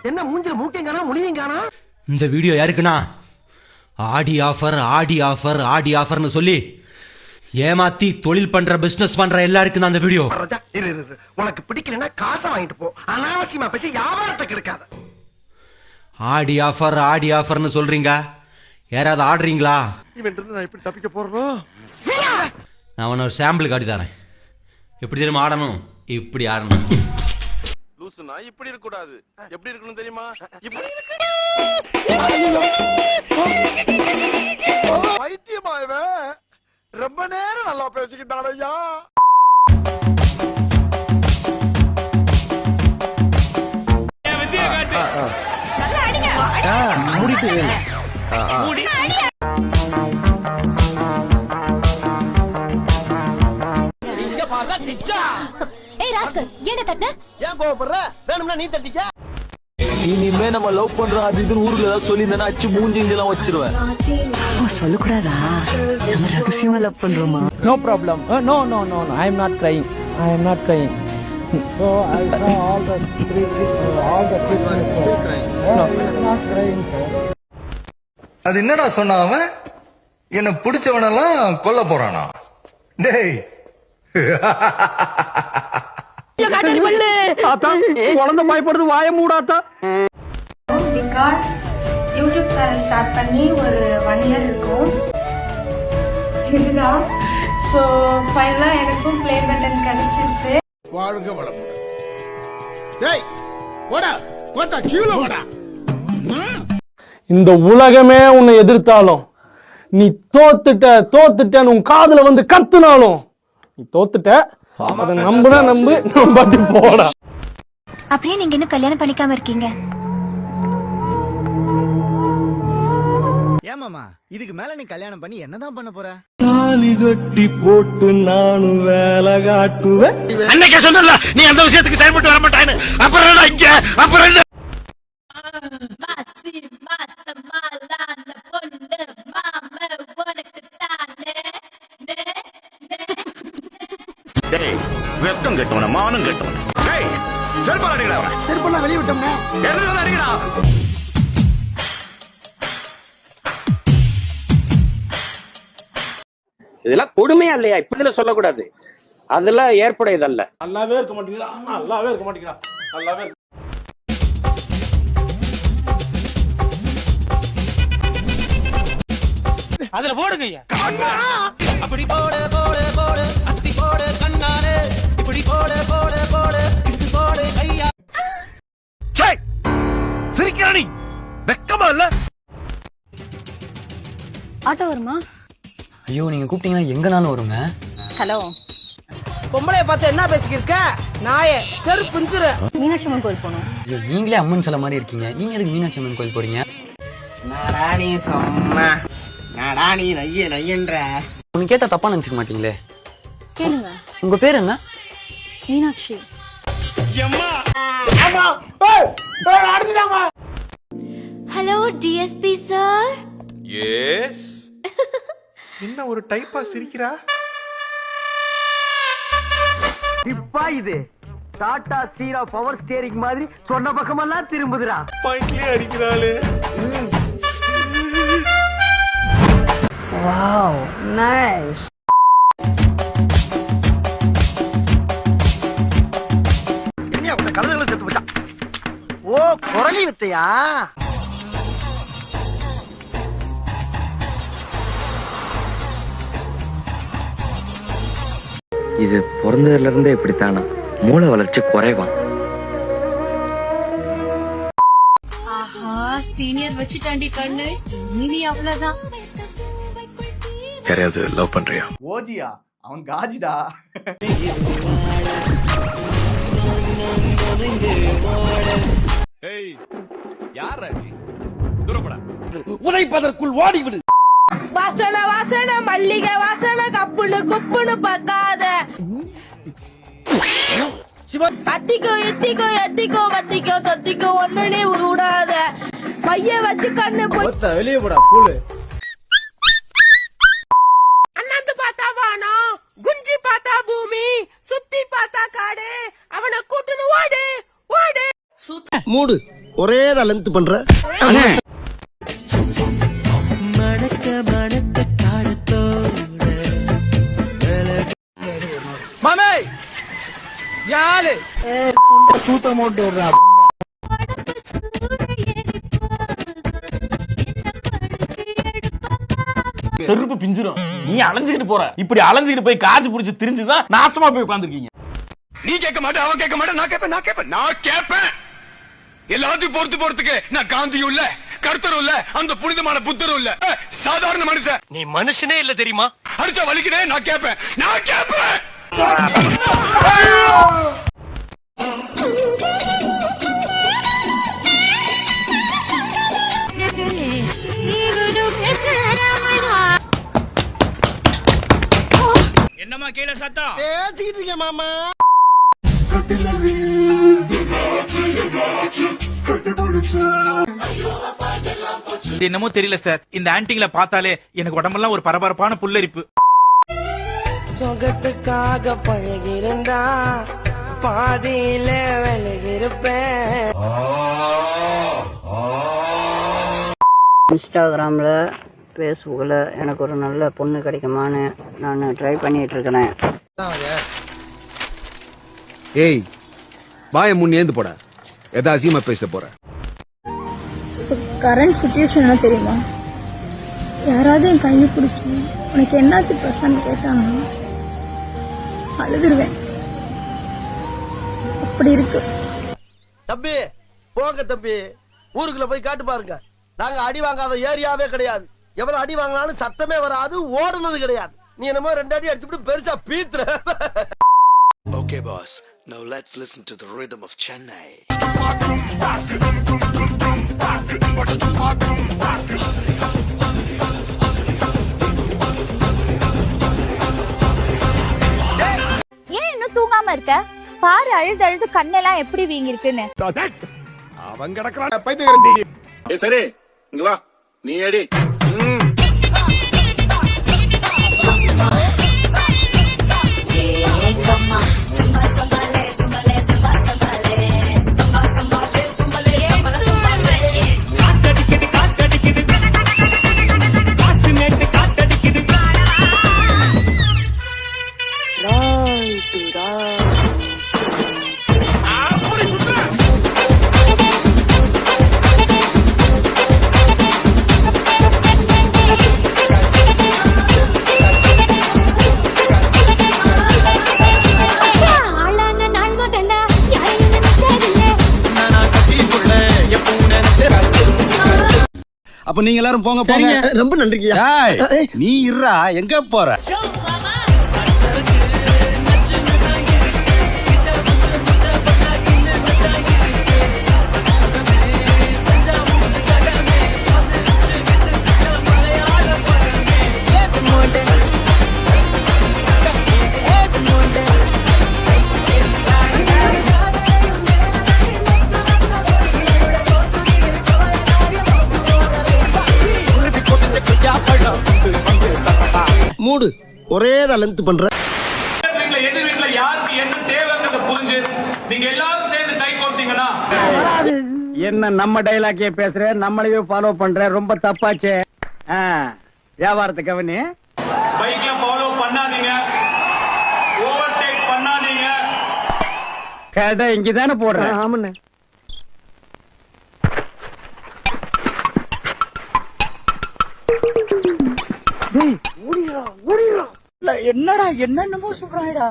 என்ன மூஞ்சில மூக்கையும் காணா முடியும் காணா. இந்த வீடியோ யாருக்குன்னா ஆடி ஆஃபர் ஆடி ஆஃபர் ஆடி ஆஃபர்னு சொல்லி ஏமாத்தி தொழில் பண்ற பிசினஸ் பண்ற எல்லாருக்கும் தான் அந்த வீடியோ. உனக்கு பிடிக்கலன்னா காசை வாங்கிட்டு போ, அனாவசியமா பேசி வியாபாரத்தை கெடுக்காத. ஆடி ஆஃபர்னு சொல்றீங்க, யாராவது ஆடுறீங்களா? நான் இப்படி தப்பிக்க போறோம். நான் உன்ன ஒரு சாம்பிள் காட்டி தரேன். எப்படி தெரியுமா ஆடணும்? இப்படி ஆடணும். லூசுனா இப்படி இருக்க கூடாது, எப்படி இருக்கணும் தெரியுமா? வைத்தியமாயவே ரொம்ப நேரம் நல்லா பேசிக்கிட்டான் ஐயா. இனிமே நம்ம லவ் பண்றோம் அது இதுன்னு ஊர்ல ஏதாவது சொல்லி இருந்தா அச்சு மூஞ்சிங்கெல்லாம் வச்சிருவேன். சொல்லக்கூடாதா? நம்ம ரகசியமா லவ் பண்றோமா? No problem. No. I am not crying. So I saw all the treatments. No, not crying, sir. அது என்னடா சொன்ன அவன்? என்ன பிடிச்சவனெல்லாம் கொல்ல போறானா? டேய் குழந்தை பயப்படுது, வாய மூடாத்தா. பிகாஸ் யூடியூப் சேனல் ஸ்டார்ட் பண்ணி ஒரு 1 year இருக்கும். இதுதான் ஸோ ஃபைனலாக எனக்கும் ப்ளே பட்டன் கிடைச்சிருச்சு. வாழ்க வளமுடன். டேய் போடா போடா கீழ போடா. இந்த உலகமே உன்னை எதிர்த்தாலும் நீ தோத்துட்டன்னு உன் காதுல வந்து கத்துனாலும் நீ தோத்துட்ட. அதை நம்புனா நம்பு, நம்பாட்டி போடா. அப்படியே நீங்க இன்னும் கல்யாணம் பண்ணிக்காம இருக்கீங்க? ஏமாமா, இதுக்கு மேல நீ கல்யாணம் பண்ணி என்னதான் பண்ண போற? தாலி கட்டி போட்டு நானும் வேலை காட்டுவேன். அன்னைக்கே சொன்னல நீ அந்த விஷயத்துக்கு செயல்பட்டு வர மாட்டான்னு. அப்புறம் என்ன இங்க அப்புறம் என்ன? டேய் வெக்கம் கெட்டவன மானம் கெட்டவன. டேய் செருப்பால அடிங்கடா அவன. செருப்பெல்லாம் வெளிய விட்டோம்னா எடுத்து வந்து அடிங்கடா. இதெல்லாம் கொடுமையா இல்லையா? இப்ப இதுல சொல்லக்கூடாது, அதெல்லாம் ஏற்புடையதல்ல. நல்லாவே இருக்க மாட்டேங்கிறா. அதுல போடுங்க. அப்படி போடு அஸ்தி போடு கண்ணானே, இப்படி போடு கையா. சே சிரிக்கறானி வெக்கமா இல்ல? ஆட்டோ வருமா? ஐயோ, நீங்க கூப்பிட்டீங்கன்னா எங்கனாலும் வருங்க. ஹலோ, பொம்பளைய பார்த்து என்ன பேசிக்கிருக்க? நாயே செருப்பு பிஞ்சிரு. மீனாட்சி அம்மன் கோயில் போகணும். ஐயோ, நீங்களே அம்மன் சிலை மாதிரி இருக்கீங்க. நீங்க எதுக்கு மீனாட்சி அம்மன் கோயில் போறீங்க? நாடானி சொம்மா, நாடானி நையன்ற. உனக்கு கேட்டா தப்பா நினைச்சுக்க மாட்டீங்களே? கேளுங்க. உங்க பேர் என்ன? Meenakshi. Hello DSP sir. Yes. என்ன ஒரு டைப்பா சிரிக்கிறா? இப்பா இது டாடா ஸ்டீரா பவர் ஸ்டீரிங் மாதிரி சொன்ன பக்கமெல்லாம் திரும்புதுடா. பாயிண்ட்லயே அடிக்கிறாளே. Wow, nice. என்ன உங்க கழுதைகளை செத்து போச்சா? ஓ, குரலி வித்தையா? இது பிறந்ததுல இருந்தே இப்படித்தானா? மூளை வளர்ச்சி குறைவான். ஆஹா, சீனியர் வச்சுட்டாண்டி கண்ணு. இனி அவ்வளவுதான். யாரையாவது லவ் பண்றியா? ஓஜியா, அவன் காஜிடா. ஏய் யாரா நீ? தூரப்படா. உதைப்பதற்குள் ஓடிவிடு. வாசன மல்லிகை வாசன கப்புனு குப்புனு பக்காத. அத்திக்கோ எத்திக்கோ வத்திக்கோ தொத்திக்கோ ஒண்ணு நீ விடாத. பைய வச்சு கண்ணு போய் வெளியே போடா புல்லு. அண்ணாந்து பார்த்தா வானம், குஞ்சி பார்த்தா பூமி, சுத்தி பார்த்தா காடு. அவனை கூட்டுன்னு ஓடு. மூடு ஒரே லென்த் பண்ற மாமே யாரு செருப்பு பிஞ்சிரும். நீ அலைஞ்சுக்கிட்டு போற. இப்படி அலைஞ்சுக்கிட்டு போய் காஜு புடிச்சு திரிஞ்சுதான் நாசமா போய் உட்கார்ந்துருக்கீங்க. நீ கேட்க மாட்டே, அவன் கேட்க மாட்டே, நான் கேட்பேன். எல்லாத்தையும் பொறுத்துக்கு நான் காந்தியும் இல்ல, கர்த்தரும் இல்ல, அந்த புனிதமான புத்தரும் இல்ல, சாதாரண மனுஷன். நீ மனுஷனே இல்ல தெரியுமா? அடிச்சா வலிக்கிறே, நான் கேட்பேன். என்னமா கீழே சத்தம்? பேசிக்கிட்டு இருக்கேன் மாமா. என்னமோ தெரியல சார், இந்த ஆன்டிங்களை பார்த்தாலே எனக்கு உடம்பெல்லாம் ஒரு பரபரப்பான புல்லரிப்பு. சொகத்துக்காக பழகிருந்தா பாதியில விலகிருப்பேன். இன்ஸ்டாகிராமில் ஃபேஸ்புக்கில் எனக்கு ஒரு நல்ல பொண்ணு கிடைக்குமான்னு நான் ட்ரை பண்ணிட்டு இருக்கிறேன். ஏய் வாய முன்னேந்து போட, எதா அசியமா பேசிட்டு போற. கரண்ட் சுச்சுவேஷன் தெரியுமா? யாராவது என் கையை பிடிச்சி உனக்கு என்னாச்சு பிரசான்னு கேட்டாங்க, அழுதுருவேன். அப்படி இருக்கு. தம்பி போங்க தம்பி, ஊருக்குள்ள போய் காட்டு பாருங்க. நாங்க அடி வாங்காத ஏரியாவே கிடையாது. எவ்வளவு அடி வாங்கினாலும் சத்தமே வராது, ஓடுனது கிடையாது. நீ என்னமோ 2 அடி அடிச்சுட்டு பெருசா பீத்துற. Okay boss, now let's listen to the rhythm of Chennai. ஏன் இன்னும் தூங்காம இருக்க? பாரு, அழுது கண்ணெல்லாம் எப்படி வீங்கிருக்குன்னு. அவன் கிடக்குறான் பைத்தியக்காரன். சரி இங்க வா, நீ அடி. அப்ப நீங்க எல்லாரும் போங்க போங்க. ரொம்ப நன்றிங்கய்யா. நீ இருடா, எங்க போற? மூடு ஒரே லென்த் பண்ற. எதிர் வீட்டுல யாருக்கு என்ன தேவைங்கிறத புரிஞ்சு நீங்க எல்லாரும் சேர்ந்து கை கோர்த்தீங்கன்னா என்ன நம்ம டைலாக்கே பேசுற, நம்மளையே ஃபாலோ பண்ற, ரொம்ப தப்பாச்சே. வியாபாரத்தை கவனி. பைக்ல ஃபாலோ பண்ணாதீங்க, ஓவர்டேக் பண்ணாதீங்க. கடை இங்கதானே போடுறேன். ஆமாண்ணே. என்னடா என்னென்னமோ சொல்றாடா.